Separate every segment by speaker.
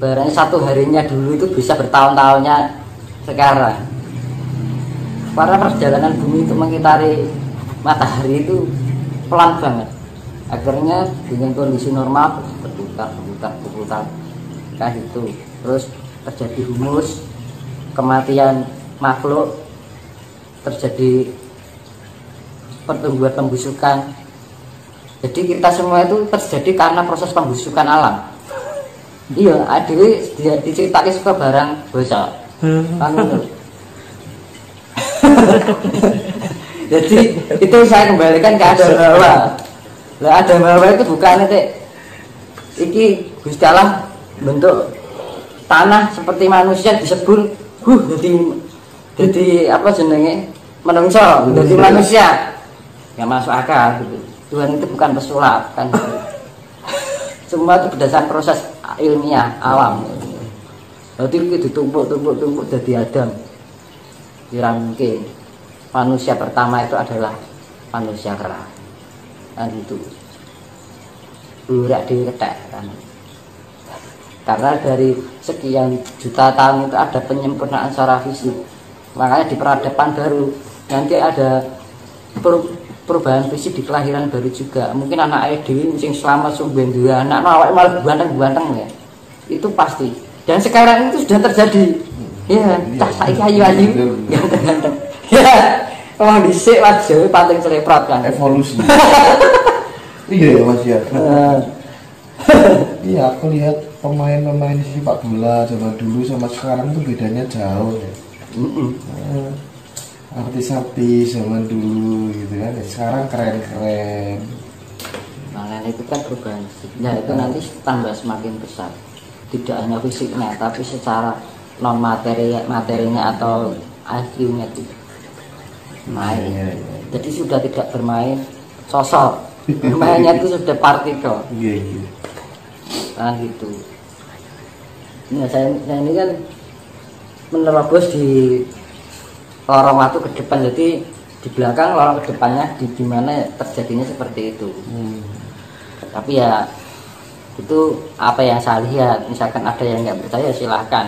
Speaker 1: ibaratnya satu harinya dulu itu bisa bertahun-tahunnya sekarang. Karena perjalanan bumi untuk mengitari matahari itu pelan banget. Akhirnya dengan kondisi normal berputar kayak gitu. Terus terjadi humus, kematian makhluk, terjadi pertumbuhan pembusukan. Jadi kita semua itu terjadi karena proses pembusukan alam. Iya, adewe diceritake suka barang bosok. Jadi itu saya kembalikan ke Adam Hawa. Lah Adam Hawa itu bukan iki Gusti Allah bentuk tanah seperti manusia disebul jadi apa jenenge menungso jadi manusia. Nggak masuk akal gitu. Tuhan itu bukan pesulap kan. Semua itu berdasarkan proses ilmiah alam. Berarti itu ditumpuk jadi Adam. Kira mungkin manusia pertama itu adalah manusia kera. Kan itu. Burak diketek kan. Karena dari sekian juta tahun itu ada penyempurnaan secara fisik. Makanya di peradaban baru nanti ada perubahan fisik di kelahiran baru juga. Mungkin anak dewi sing selamat sumben dua anak awake malah ganteng ya. Itu pasti. Dan sekarang itu sudah terjadi. Ya, cah saiki ayu-ayu ganteng-ganteng. Ya, wong dhisik wajah paling seleprot kan.
Speaker 2: Evolusi. Iya ya Mas ya. Iya, aku lihat pemain-pemain sepak bola zaman dulu sama sekarang tuh bedanya jauh ya. Artis-artis zaman dulu gitu kan, sekarang keren-keren.
Speaker 1: Makanya itu kan perubahan fisiknya itu nanti tambah semakin besar. Tidak hanya fisiknya, tapi secara non materinya atau IQ-nya itu main. Ya. Jadi sudah tidak bermain sosok, bermainnya itu sudah partikel.
Speaker 2: Iya.
Speaker 1: Nah gitu. Nah saya ini kan menerobos di lorong waktu ke depan, jadi di belakang lorong ke depannya di mana terjadinya seperti itu. Tapi ya itu apa yang saya lihat, misalkan ada yang nggak percaya silahkan.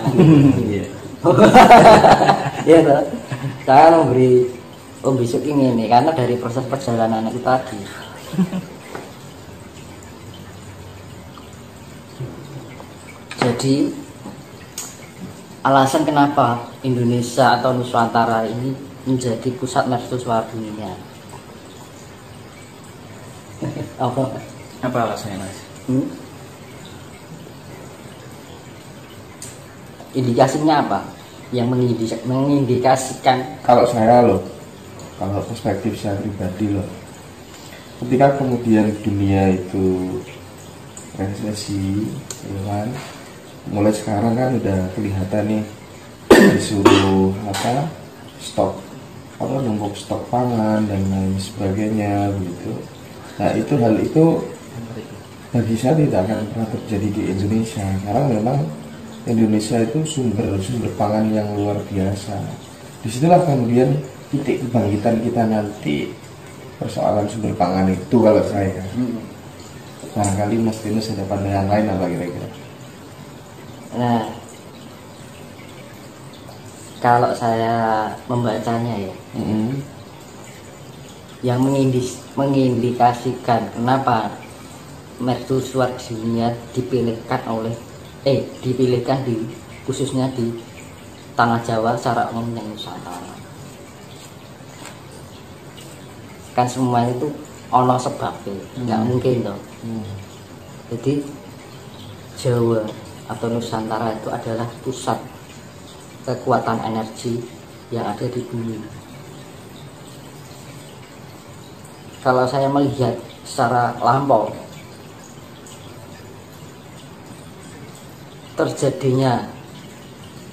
Speaker 1: Ya toh? Saya memberi besok ini karena dari proses perjalanan itu tadi. Jadi alasan kenapa Indonesia atau Nusantara ini menjadi pusat mercusuar dunia.
Speaker 3: Apa alasannya Mas?
Speaker 1: Indikasinya apa? Yang mengindikasikan?
Speaker 2: Kalau saya loh, kalau perspektif saya pribadi loh, ketika kemudian dunia itu resesi, ya kan? Mulai sekarang kan udah kelihatan nih disuruh numpuk stok pangan dan lain sebagainya begitu. Nah itu hal itu bagi saya tidak akan pernah terjadi di Indonesia karena memang Indonesia itu sumber pangan yang luar biasa. Disitulah kemudian titik kebangkitan kita nanti persoalan sumber pangan itu kalau saya. Barangkali Mas Tinus ada pandangan lain apa kira-kira?
Speaker 1: Nah, kalau saya membacanya ya, yang mengindikasikan kenapa mercusuar dunia dipilihkan khususnya di tanah Jawa secara umum yang Nusantara. Kan semua itu ono sebabnya, nggak mungkin toh. Jadi Jawa atau Nusantara itu adalah pusat kekuatan energi yang ada di bumi. Kalau saya melihat secara lampau terjadinya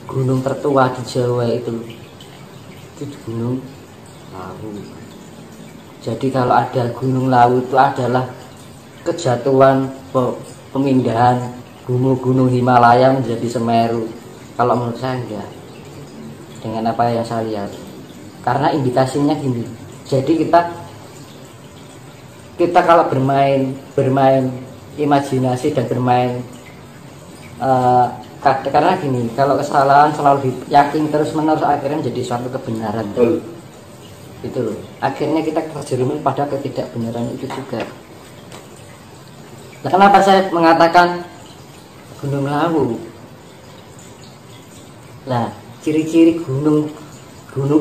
Speaker 1: gunung tertua di Jawa itu Gunung Lawu. Jadi kalau ada Gunung Lawu itu adalah kejatuhan pemindahan gunung-gunung Himalaya menjadi Semeru. Kalau menurut saya enggak, dengan apa yang saya lihat, karena indikasinya gini. Jadi kita kalau bermain imajinasi dan bermain Karena gini, kalau kesalahan selalu yakin terus menerus akhirnya menjadi suatu kebenaran. Itu loh. Akhirnya kita terjerumus pada ketidakbenaran itu juga. Nah, kenapa saya mengatakan Gunung Lawu? Nah, ciri-ciri gunung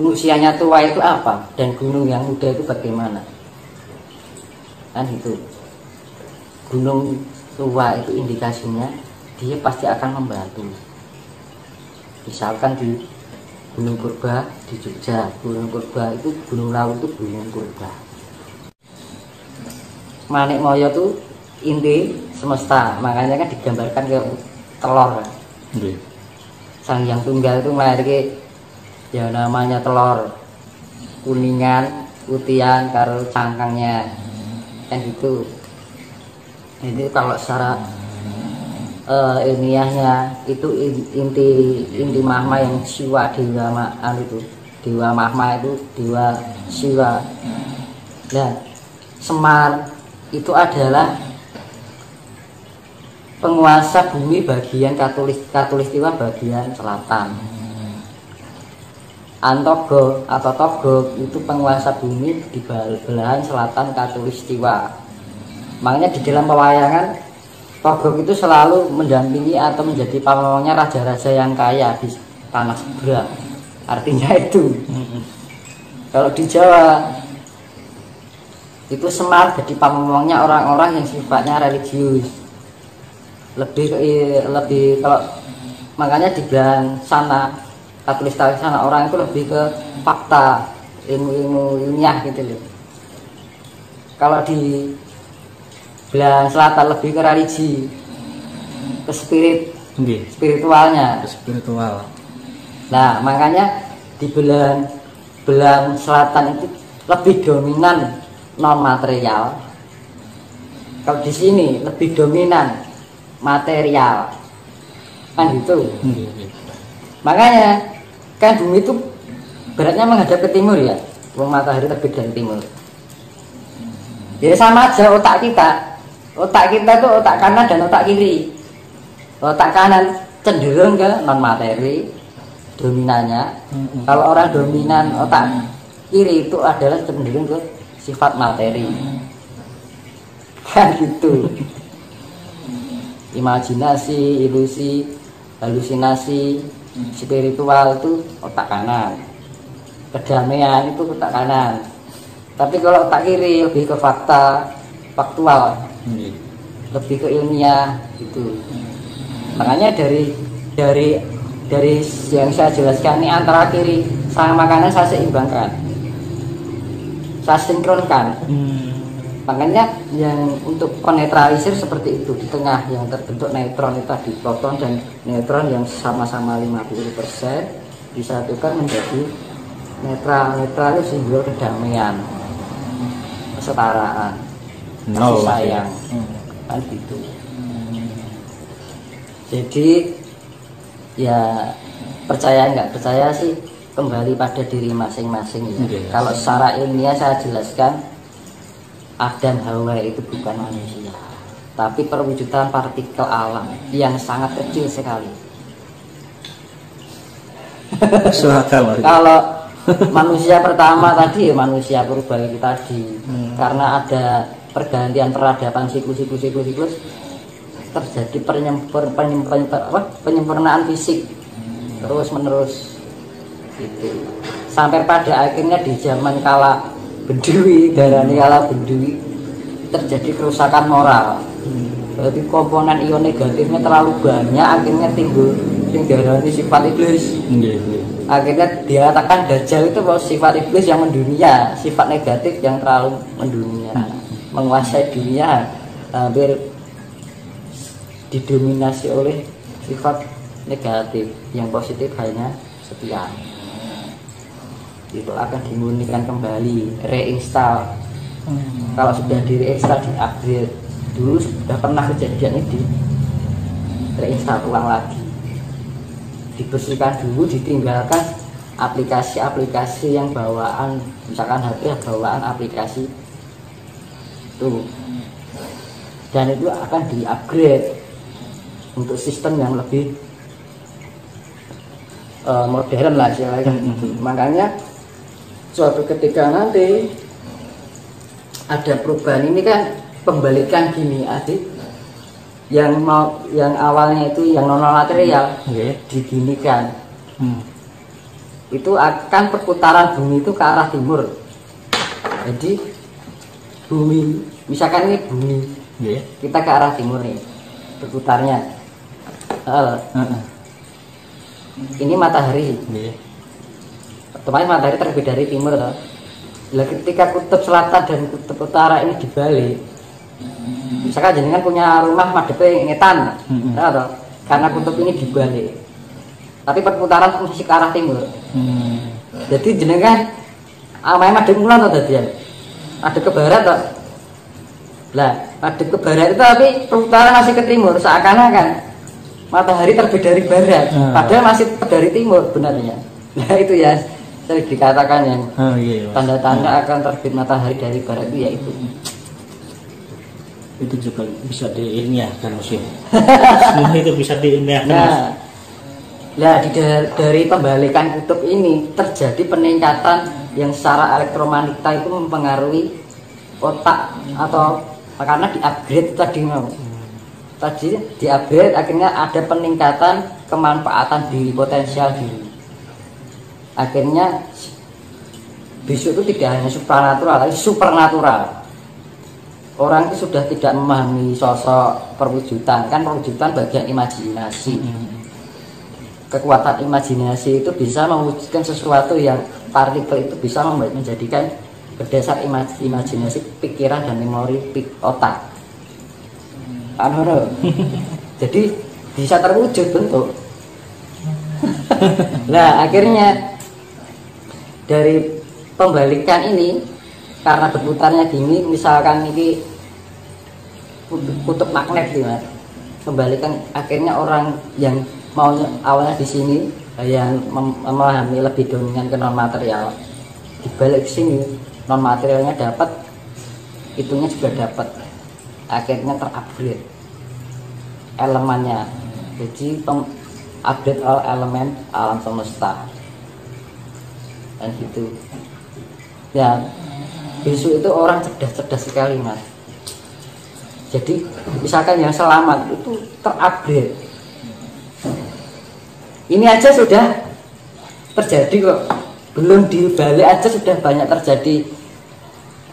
Speaker 1: usianya tua itu apa? Dan gunung yang muda itu bagaimana? Kan itu. Gunung tua itu indikasinya dia pasti akan membantu. Misalkan di Gunung Purba di Jogja, Gunung Purba itu Gunung Lawu itu Gunung Purba. Manik Moyo itu inti semesta, makanya kan digambarkan ke telur. Sang Hyang Tunggal itu melahirkan ya namanya telur kuningan, putihan karo cangkangnya kan gitu. Ini kalau secara ilmiahnya itu inti mahma yang siwa dewa itu dewa mahma itu dewa siwa. Nah, Semar itu adalah penguasa bumi bagian katulistiwa bagian selatan. Antogo atau Togo itu penguasa bumi di belahan selatan katulistiwa. Makanya di dalam pewayangan Togog itu selalu mendampingi atau menjadi pamongnya raja-raja yang kaya di tanah seberang. Artinya itu. Kalau di Jawa itu Semar jadi pamongnya orang-orang yang sifatnya religius. Lebih kalau makanya di belahan sana katulistiwa sana orang itu lebih ke fakta, ilmu ilmiah gitu loh. Kalau di belahan selatan lebih ke religi, ke spiritualnya.
Speaker 3: Spiritual.
Speaker 1: Nah, makanya di belahan selatan itu lebih dominan non material. Kalau di sini lebih dominan material, kan gitu. Makanya kan bumi itu beratnya menghadap ke timur ya, matahari terbit dari timur. Jadi sama aja otak kita. Otak kita tuh otak kanan dan otak kiri. Otak kanan cenderung ke non materi dominannya. Kalau orang dominan otak kiri itu adalah cenderung ke sifat materi. Kan gitu. Imajinasi, ilusi, halusinasi, spiritual itu otak kanan. Kedamaian itu otak kanan. Tapi kalau otak kiri lebih ke faktual. Lebih ke ilmiah gitu. Makanya dari yang saya jelaskan ini antara kiri sama kanan saya seimbangkan, saya sinkronkan. Makanya yang untuk penetralisir seperti itu, di tengah yang terbentuk neutron itu tadi, proton dan neutron yang sama-sama 50% disatukan menjadi netral. Netral itu simbol kedamaian, kesetaraan, kasih sayang, kan gitu. Jadi ya percaya nggak percaya sih kembali pada diri masing-masing ya. Kalau secara ilmiah saya jelaskan Adam Hawa itu bukan manusia, tapi perwujudan partikel alam yang sangat kecil sekali. Kalau manusia pertama tadi ya manusia purba itu tadi, karena ada pergantian peradaban siklus terjadi penyempurnaan fisik terus menerus gitu. Sampai pada akhirnya di zaman kala Bedui, darani kala Bedui terjadi kerusakan moral. Berarti komponen ion negatifnya terlalu banyak, akhirnya timbul darani sifat iblis. Akhirnya dikatakan Dajjal itu bahwa sifat iblis yang mendunia, sifat negatif yang terlalu mendunia, menguasai dunia, hampir didominasi oleh sifat negatif, yang positif hanya sekian. Itu akan dimurnikan kembali, reinstall. Kalau sudah di reinstall, di upgrade, dulu sudah pernah kejadian ini, reinstall ulang lagi, dibersihkan dulu, ditinggalkan aplikasi-aplikasi yang bawaan, misalkan HP bawaan aplikasi itu, dan itu akan di upgrade untuk sistem yang lebih modern lah istilahnya. Makanya suatu ketika nanti ada perubahan ini kan pembalikan gini adik, yang awalnya itu yang non material diginikan, itu akan perputaran bumi itu ke arah timur. Jadi bumi, misalkan ini bumi, kita ke arah timur nih berputarnya. Ini matahari, otomatis matahari terbit dari timur toh. Lah ketika kutub selatan dan kutub utara ini dibalik, misalkan jenengan punya rumah madhepe ngetan, toh, karena kutub ini dibalik, tapi perputaran posisi ke arah timur. Jadi jenengan amai madhep kulon toh dadian, ada ke barat toh. Lah ada ke barat itu tapi perputaran masih ke timur, seakan-akan matahari terbit dari barat, padahal masih dari timur benarnya. Nah itu ya sering dikatakan yang tanda-tanda akan terbit matahari dari barat itu ya
Speaker 3: itu juga bisa diilmiahkan musim. Itu bisa diilmiahkan.
Speaker 1: Nah, dari pembalikan kutub ini terjadi peningkatan yang secara elektromagnetik itu mempengaruhi otak, atau karena di-upgrade tadi di-upgrade akhirnya ada peningkatan kemanfaatan diri, potensial diri. Akhirnya besok itu tidak hanya supranatural tapi supernatural. Orang itu sudah tidak memahami sosok perwujudan, kan perwujudan bagian imajinasi. Kekuatan imajinasi itu bisa mewujudkan sesuatu yang partikel itu bisa menjadikan berdasar imajinasi pikiran dan memori otak. Jadi bisa terwujud bentuk. Nah akhirnya dari pembalikan ini, karena berputarnya gini, misalkan ini kutub magnet gitu mas, kembalikan akhirnya orang yang mau awalnya di sini yang memahami lebih dominan ke non material, dibalik sini non materialnya dapat, itunya juga dapat, akhirnya terupgrade elemennya. Jadi update all elemen alam semesta dan gitu ya. Besok itu orang cerdas sekali mas. Jadi misalkan yang selamat itu terupgrade, ini aja sudah terjadi kok, belum dibalik aja sudah banyak terjadi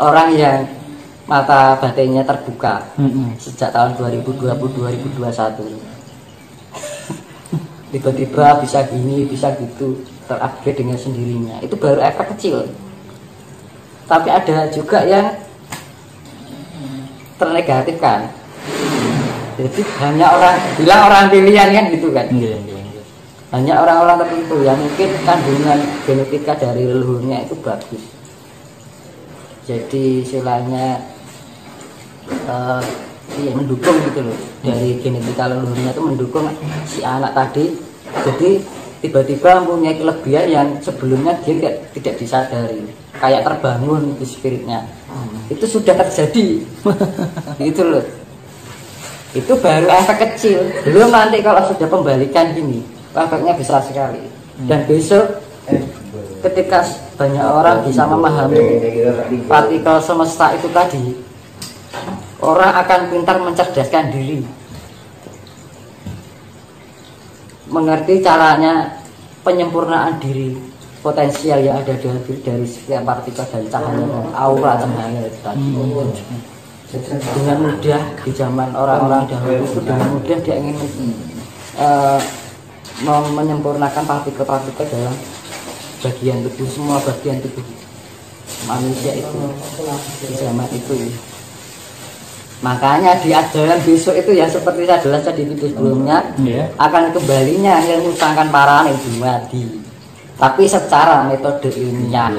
Speaker 1: orang yang mata batinnya terbuka sejak tahun 2020-2021. Tiba-tiba bisa gini, bisa gitu, terupgrade dengan sendirinya. Itu baru efek kecil. Tapi ada juga yang ternegatifkan. Jadi hanya orang pilihan kan gitu kan. Hanya orang-orang tertentu yang mungkin kandungan genetika dari leluhurnya itu bagus. Jadi istilahnya mendukung gitu loh, dari genetika leluhurnya itu mendukung si anak tadi. Jadi tiba-tiba mempunyai kelebihan yang sebelumnya dia tidak disadari, kayak terbangun di spiritnya. Itu sudah terjadi. Gitu loh. Itu baru efek kecil, belum nanti kalau sudah pembalikan gini efeknya besar sekali. Dan besok ketika banyak orang bisa memahami partikel semesta itu tadi, orang akan pintar mencerdaskan diri, mengerti caranya penyempurnaan diri, potensial yang ada dari setiap partikel dan cahaya dan aura cahaya itu tadi. Dengan mudah di zaman orang-orang dahulu itu dengan mudah dia ingin menyempurnakan partikel-partikel dalam bagian tubuh, semua bagian tubuh manusia itu di zaman itu. Makanya di ajaran besok itu ya seperti saya jelaskan di video sebelumnya, akan kembalinya ilmu sangkan parane dumadi, tapi secara metode ilmiah,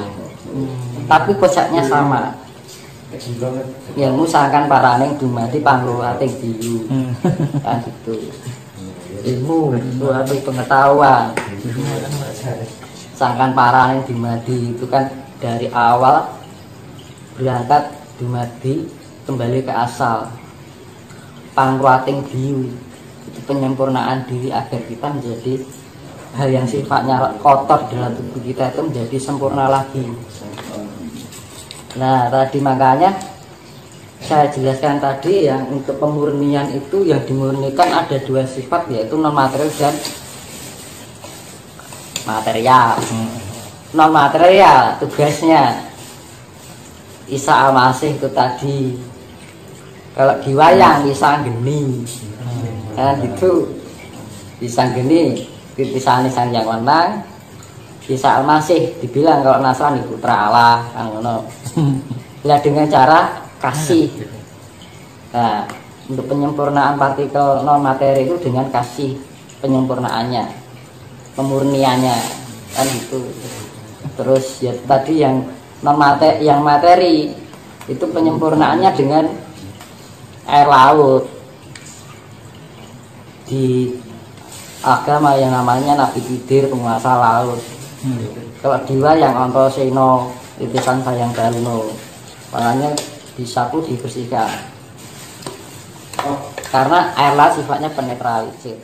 Speaker 1: tapi konsepnya sama. Ilmu sangkan parane dumadi pangluating diyu, kan gitu. Ilmu suatu pengetahuan sangkan parane dumadi itu kan dari awal berangkat dumadi kembali ke asal, pangruating diyu itu penyempurnaan diri agar kita menjadi hal yang sifatnya kotor dalam tubuh kita itu menjadi sempurna lagi. Nah tadi makanya saya jelaskan tadi yang untuk pemurnian itu yang dimurnikan ada dua sifat, yaitu non material dan material. Non material tugasnya Isa Al-Masih itu tadi, kalau diwayang Isa Geni, nah gitu Isa Geni dipisahkan sang yang menang. Isa Al-Masih dibilang kalau Nasrani putra Allah kan ngono. Bila dengan cara kasih. Nah, untuk penyempurnaan partikel non materi itu dengan kasih penyempurnaannya, pemurniannya kan gitu. Terus ya tadi yang non materi, yang materi itu penyempurnaannya dengan air laut. Di agama yang namanya Nabi Khidir, penguasa laut. Kalau diwa yang Antasena, titisan sayang Daluno, makanya disapu dibersihkan karena air laut sifatnya penetralisir.